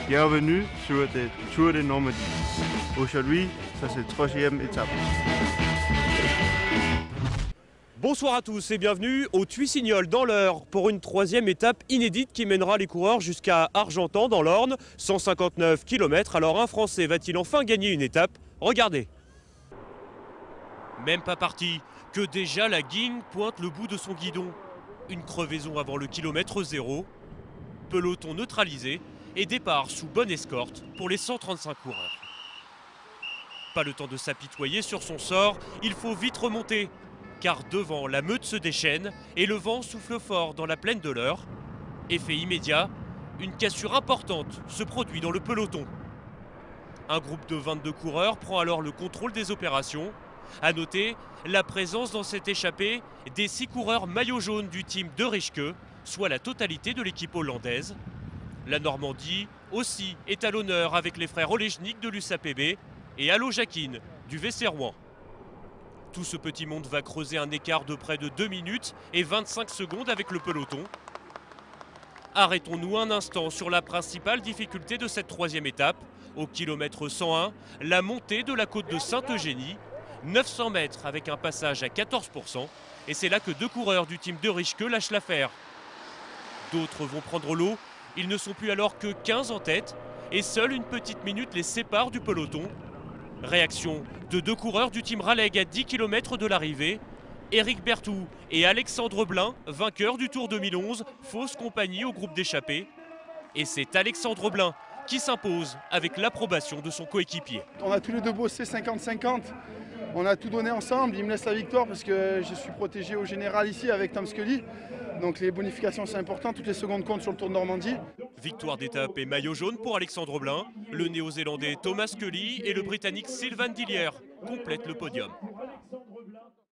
Bienvenue sur le Tour de Normandie. Aujourd'hui, ça c'est la troisième étape. Bonsoir à tous et bienvenue au Tuissignol dans l'Eure pour une troisième étape inédite qui mènera les coureurs jusqu'à Argentan dans l'Orne, 159 km. Alors un Français va-t-il enfin gagner une étape? Regardez. Même pas parti, que déjà la guigne pointe le bout de son guidon. Une crevaison avant le kilomètre 0, peloton neutralisé et départ sous bonne escorte pour les 135 coureurs. Pas le temps de s'apitoyer sur son sort, il faut vite remonter. Car devant, la meute se déchaîne et le vent souffle fort dans la plaine de l'Eure. Effet immédiat, une cassure importante se produit dans le peloton. Un groupe de 22 coureurs prend alors le contrôle des opérations. A noter la présence dans cette échappée des 6 coureurs maillot jaune du team de Richke, soit la totalité de l'équipe hollandaise. La Normandie aussi est à l'honneur avec les frères Olejnik de l'USAPB et Allo Jacquin du VC Rouen. Tout ce petit monde va creuser un écart de près de 2 minutes et 25 secondes avec le peloton. Arrêtons-nous un instant sur la principale difficulté de cette troisième étape. Au kilomètre 101, la montée de la côte de Sainte-Eugénie, 900 mètres avec un passage à 14%. Et c'est là que 2 coureurs du team de Richke lâchent l'affaire. D'autres vont prendre l'eau. Ils ne sont plus alors que 15 en tête et seule une petite minute les sépare du peloton. Réaction de 2 coureurs du team Raleg à 10 km de l'arrivée. Éric Berthoud et Alexandre Blin, vainqueurs du Tour 2011, fausse compagnie au groupe d'échappés. Et c'est Alexandre Blin qui s'impose avec l'approbation de son coéquipier. On a tous les deux bossé 50-50. On a tout donné ensemble. Il me laisse la victoire parce que je suis protégé au général ici avec Tom Scully. Donc les bonifications c'est important, toutes les secondes comptent sur le Tour de Normandie. Victoire d'étape et maillot jaune pour Alexandre Blin. Le néo-zélandais Thomas Scully et le britannique Sylvain Dillier complètent le podium.